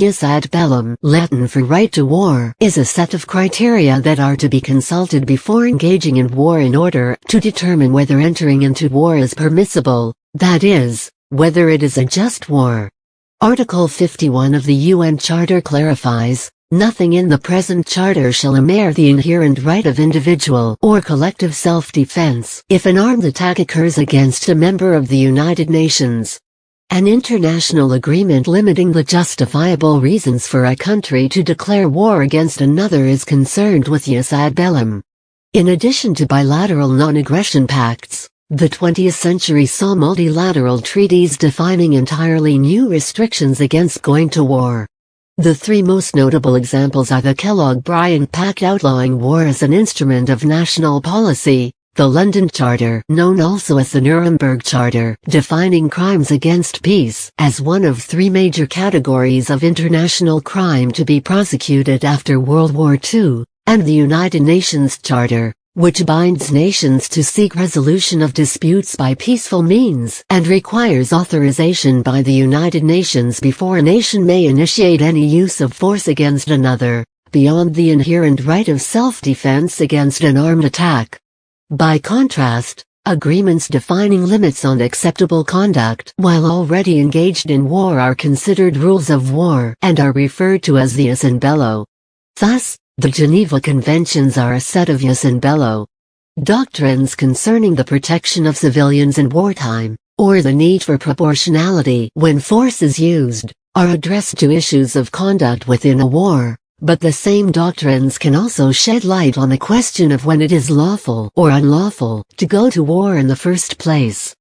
Jus ad bellum, Latin for right to war, is a set of criteria that are to be consulted before engaging in war in order to determine whether entering into war is permissible, that is, whether it is a just war. Article 51 of the UN Charter clarifies, "Nothing in the present Charter shall impair the inherent right of individual or collective self-defense if an armed attack occurs against a member of the United Nations." An international agreement limiting the justifiable reasons for a country to declare war against another is concerned with jus ad bellum. In addition to bilateral non-aggression pacts, the 20th century saw multilateral treaties defining entirely new restrictions against going to war. The three most notable examples are the Kellogg-Briand Pact outlawing war as an instrument of national policy, the London Charter, known also as the Nuremberg Charter, defining crimes against peace as one of three major categories of international crime to be prosecuted after World War II, and the United Nations Charter, which binds nations to seek resolution of disputes by peaceful means and requires authorization by the United Nations before a nation may initiate any use of force against another, beyond the inherent right of self-defense against an armed attack. By contrast, agreements defining limits on acceptable conduct while already engaged in war are considered rules of war and are referred to as the jus in bello. Thus, the Geneva Conventions are a set of jus in bello doctrines concerning the protection of civilians in wartime, or the need for proportionality when force is used, are addressed to issues of conduct within a war. But the same doctrines can also shed light on the question of when it is lawful or unlawful to go to war in the first place.